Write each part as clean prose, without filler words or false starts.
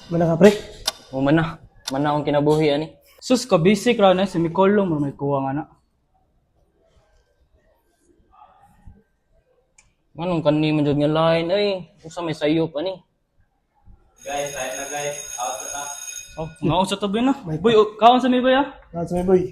Mana ka, pre? Mana akong kinabuhi ani. Sus ka basic ra na semikolon mo may kuha nga na. Manong kani man jud nga line ay, usa may sayop ani. Guys, tayo na guys. Out na. Oh, ngaon sa tabi na. Boy, kaon sa may boy ah. Lahat sa may boy.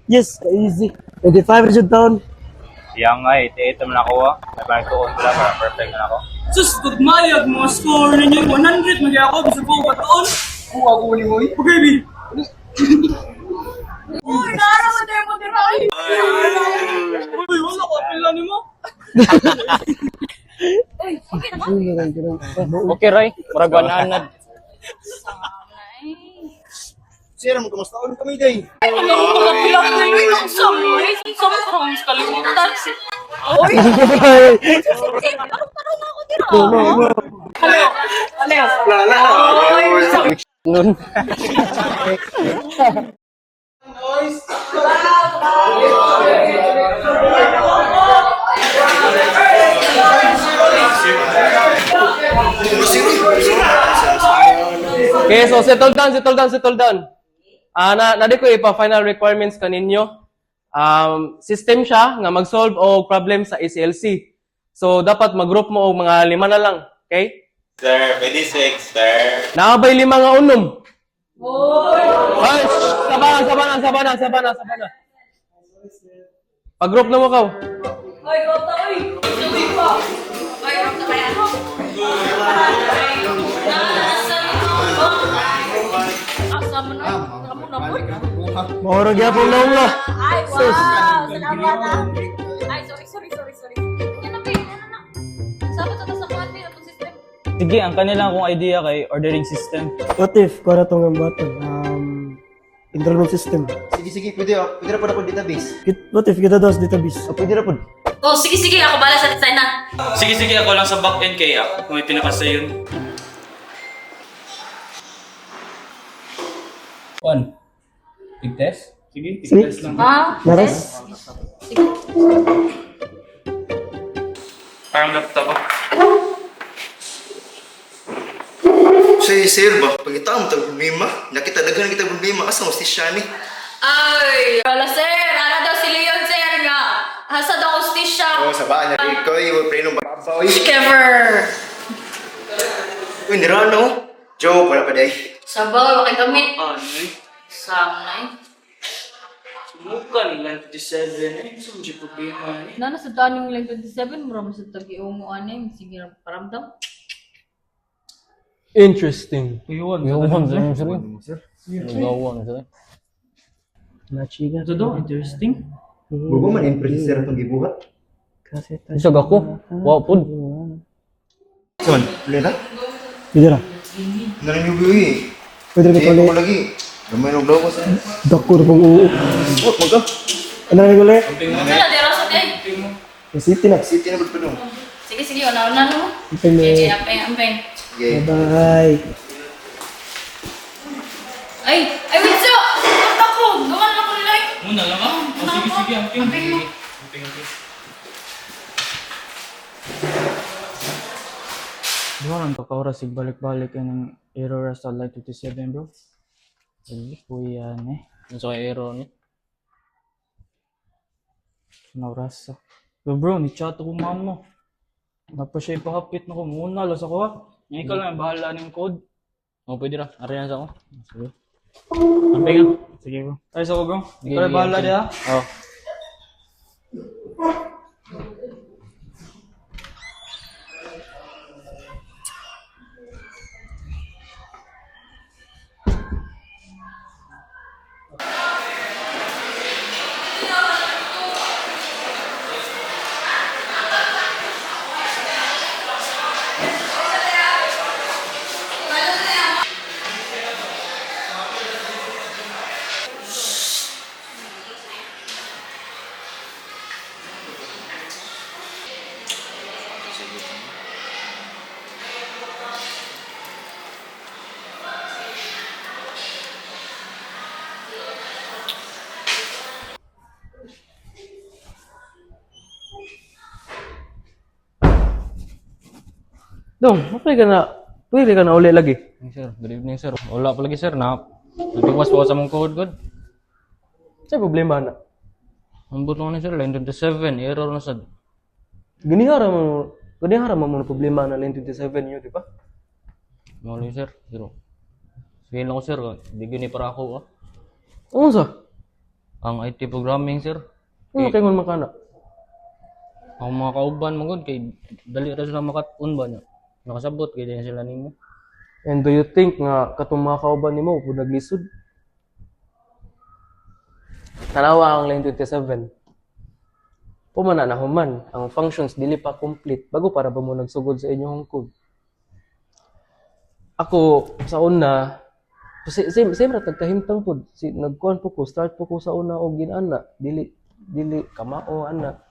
Yes, easy. 25 rin taon. Yang nga eh, ito man ako ah. May parang tuon sila para perfect na ako. Sus, tugmayag mga score ninyo 100 magi ako bisa po katoon. Oo, ako uli mo. Okay, bi. Uy, nara mo tayo mo tiray! Uy, wala ko pila nimo. Uy, okay na ba? Okay ray, murag 100. Sira mo, kamusta ulit kami, day? Ano mo mga pilang na yun ang samoy? Sometimes kalimutan. Uy! Parang na ako tira. Nun. Okay, so settle down. Nadi ko ipa final requirements kaninyo. System siya nga mag-solve og problem sa SLC. So dapat mag-group mo og mga 5 na lang, okay? Sir, 26, sir. Naabay 5 nga unom. Ay, saba na. Pag-group na mo kaw. Uy, kota, uy! Uy, pa! Uy, kota kaya ako? Asa mo na? Kamu na po? Mahurag yapon na ulo. Ay, wow! Salamat ah! Ay, sorry. Yan na, babe. Yan na. Sabi ito sa kuwan, babe. Itong system. Sige, ang kanila akong idea kay ordering system. What if, kung na itong button, enrollment system. Sige, pwede na po na po database. What if kita daw sa database? Pwede na po. Oh, sige. Ako bala sa design na. Sige, ako lang sa back-end kay kung may pinakasa yun. 1. Big test? Sige, big Sige. test lang. Ah, Naras? Sige. Parang laptop ah. Sir ba? Pangita mo tayo problema. Nakita daghan kita problema. Asa mo si Shani? Ay, wala sir. Ano daw si Leon sir nga? Hasa daw hostisya. Sa baan na ikaw. Iwa pre nung babaw. Kever. Uy, nirano. Joke, wala pa day. Sabaw, wakay gamit. Ano eh? Samnay. Sumuka nila 57 eh. Saan siya problema eh? Nana sa taning lang 27, mura mo sa tagi-ungo ano sige na paramdam. Interesting. Iwan. Gawan sir. Nachiga. Ito daw, interesting. Bugo man impress sir itong gibuhat. Kasi Isog ako. Wow, pud. Son, ulit na? Pwede na. Narin yung buwi. Pwede rin Sige ito ko lagi. Gamay ng blow ko sir. Dako na pong uuk. Oh, maga. Ano rin ulit? Wala, di raso di. City na. City na ba pa nung? Sige, una no. Ampeng Sige, na. ampeng. Okay. Bye-bye. Ay, wait so! Punta ko! Gawan lang ko nila eh. Muna lang ah. Sige, amping. Amping mo. Di ba lang pagka-oras balik-balik yan ng error sa light 57 bro? Dali po yan eh. Ano sa aero ni? Naurasa. Bro, ni-chat ako ma'am mo. Napa siya ipahapit na ko. Muna, las ako ha. Ngayon ka lang, bahala ng code. Oh, pwede ra. Ariyan sa ako. Sige. Amping ah. Sige bro. Ayos ako bro. Ikaw na bahala di ha. Oh. Dong, pwede ka na uli lagi. Sir, good evening sir. Wala pa lagi sir na. Nagtiwas po sa mong code good. Sa problema na. Ang buto na sir, line 27, error na sad. Ganihara mo muna problema na Lane 27 yun, di ba? Mali sir, pero sabihin lang ko sir, di gini para ako Oo sa? Ang IT programming sir. Ano kayo man makana? Ang mga kauban mo good, kay dali ra sila makatun ba niya. Nakasabot, kay din sila nimo. And do you think nga katong mga kauban nimo kung naglisod? Tanawa ang Lane 27. Pumana na human, ang functions dili pa complete bago para ba mo nagsugod sa inyong code. Ako sa una, same ra tagkahimtang pod. Nagkuan po ko, start po ko sa una og ginana, dili kamao ana.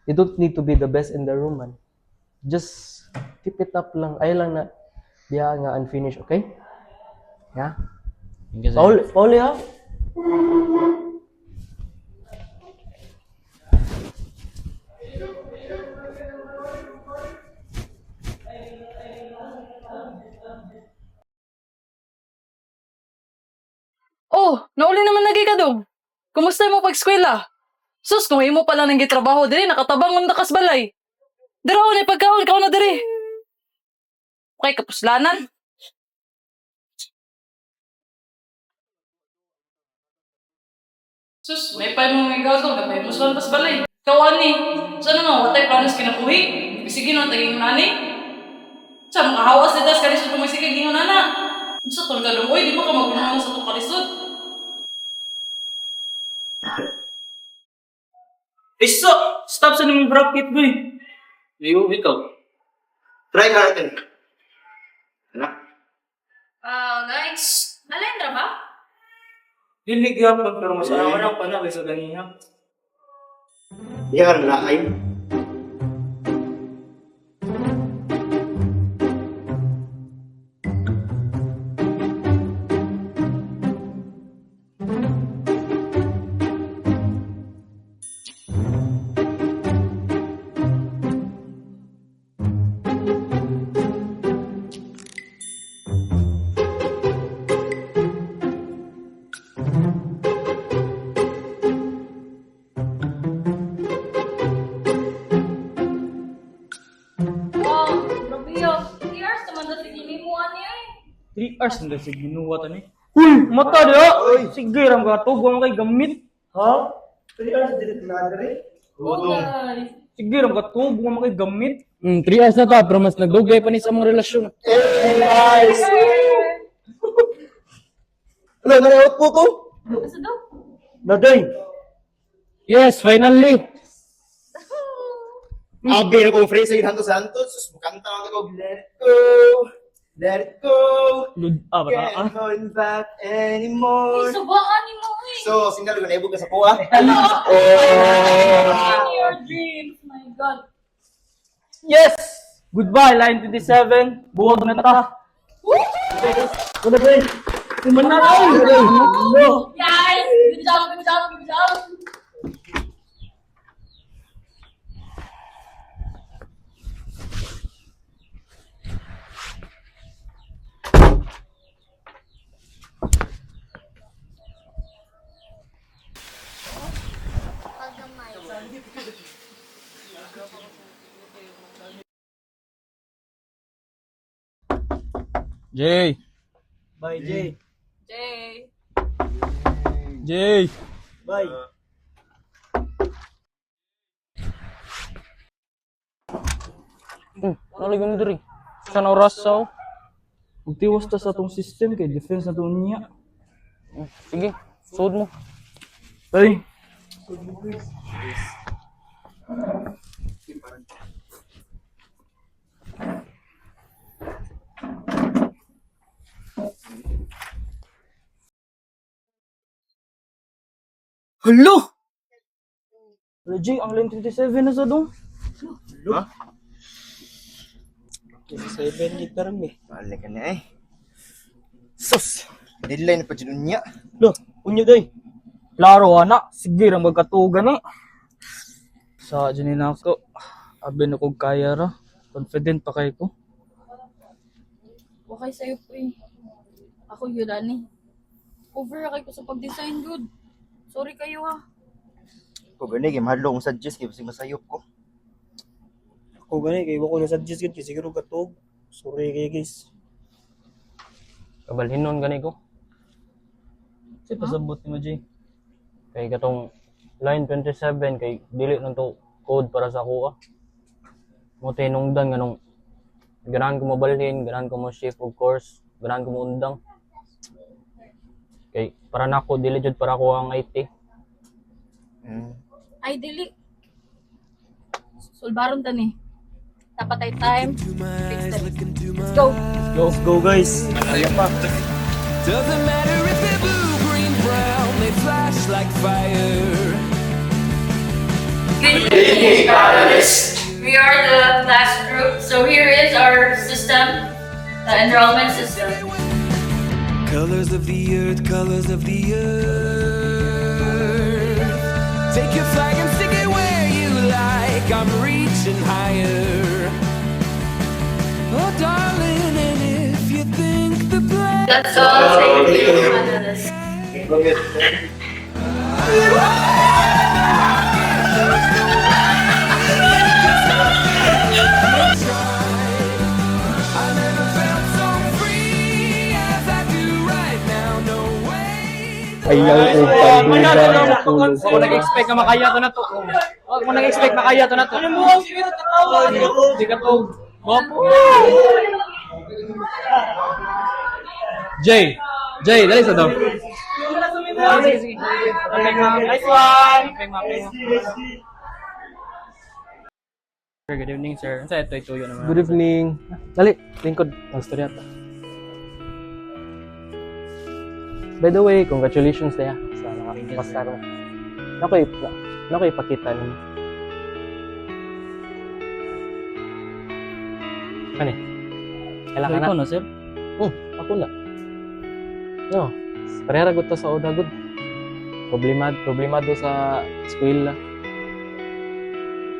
You don't need to be the best in the room, man. Just keep it up lang. Ay lang na biya nga unfinished, okay? Yeah. Thank you sir. Paul, ha? Oh, nauli naman lagi ka dong. Kumusta mo pag-eskwela? Sus, kung imo pala nang gitrabaho diri, nakatabang man takas balay. Daraw na pagkaon ka na diri. Okay, kapuslanan. Sus, may pa mo may gawin ka, may muslan pas balay. Kawan ni, saan naman, watay planos kinapuhi? Bisigin mo, taging nani? Saan, makahawas ni Das kalisod kung may sige gingon nana? Sa tol ka dong, di mo ka magunahan sa itong kalisod. Stop sa nimong bracket boy. Ayo, ikaw. Try ka natin. Ano? Guys, nalendra ba? Dili gyapon pero mas araw pa na kaysa ganina. Yan na ay. Wow, grabe yun. 3 hours naman dati ginimuan niya eh. 3 hours na sa ginuwa ta ni. Uy, mata dia. Sige ram ka to, gumo kay gamit. Ha? 3 hours dili na diri. Okay. Sige ram ka to, gumo kay gamit. 3 hours na ta, pero mas nagdugay pa ni sa mong relasyon. Nice! Ano, nariot po ko? Asa daw? Naday! Yes, finally. Abi na kong phrase sa Santos Santos. Sus, mukanta ako. Let it go. Let it go. Good ah, bata. Can't hold back anymore. Subaan ni mo eh. So, sinalo ka na ibog ka sa kuha. Your dreams, my God. Yes! Goodbye, line 27. Buwag na ta. Ano ba yun? Kuman na tayo. Guys, good job, good job, good job. Jay. Bye, Jay. Jay. Jay. Bye. Naligon diri. Sana oras sa. Magtiwas ta sa tong system kay defense na to niya. Sige, sud mo. Bye. Hello! Jay, ang line 27 na sa dong. Ha? 7 liter me. Balik ka na eh. Sus! Deadline na pa dyan niya. Lo, unyo day. Klaro anak, sige ra magkatugan eh. Sa dyan ako, abi na kong kaya ra. Confident pa kay ko. Wakay sa'yo po eh. Ako yun, ani. Over kay ko sa pag-design, good. Sorry kayo ha. Ko gani kay mahadlo kong suggest kay basig masayop ko. Ako gani, kaya ko na-suggest yun, kasi siguro katog. Sorry kayo guys. Kabalhinon gani ko. Kasi pasabot ni mo, Jay. Kay katong line 27, kay dili nang to code para sa kuha. Mo tinungdan nga nung ganahan ko mabalhin, ganahan ko mo shift of course, ganahan ko mo undang. Kay para nako dili jud para ko ang IT. Ay, dili. Sulbaron ta ni. Dapat ay time. Fix it. Let's go. Let's go guys. Doesn't matter if they're blue, green, brown, they flash like fire. Good evening, Catalyst. We are the class group. So here is our system, the enrollment system. Colors of the earth, colors of the earth. Take your flag and stick it where you like. I'm reaching higher. Oh, darling, and if you think the plan. That's all. Thank you, Catalyst. I never felt so free as I do right now. No way. Ayaw ko pagduda tulog Ako nag-expect na makaya to na to. Ako nag-expect makaya to na to. Ano mo? Sige na tatawa. Hindi ka to. Jay, dali sa daw. Sige, sige. Okay, ma'am. Nice one. Okay, ma'am. Sir, good evening, sir. Sa ito ituyo naman. Good evening. Dali, lingkod. Ang storya ta. By the way, congratulations Daya sa nakapasar mo. Nakoy ipakita nimo. Kani? Kailangan Ikaw na. na, sir? Ako na. No, parehara gud ta sa oda gud. Problemado sa eskwela.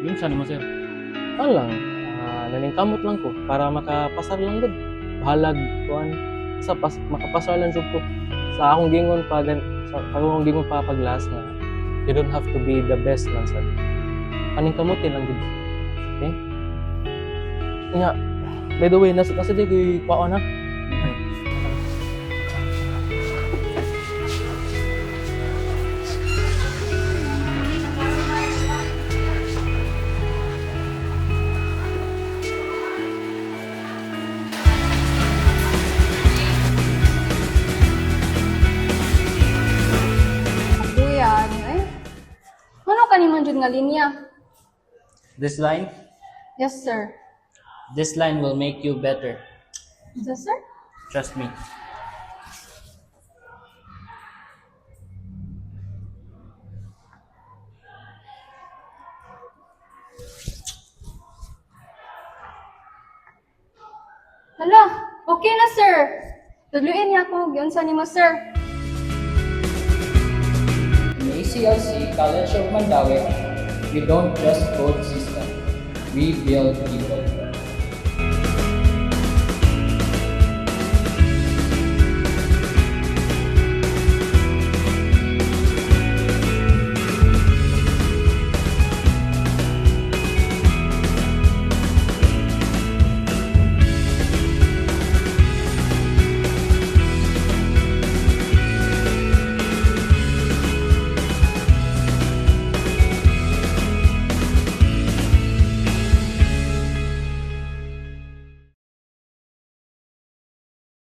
Yung saan mo, sir? Ano lang, naningkamot lang ko para makapasar lang gud. Bahalag kuan sa makapasar lang jud ko. Sa akong gingon pa paglas nga you don't have to be the best man sad. Paningkamutin lang gud. Okay? Nya, by the way, nasa di ko kwaon na. Duyan, eh. Ano ka ni man jud nga linya? This line? Yes, sir. This line will make you better. Yes, sir. Trust me. Hala, okay na, sir. Tudluin niya ako. Giunsa nimo, sir. In the ACLC College of Mandawi, we don't just code system. We build people.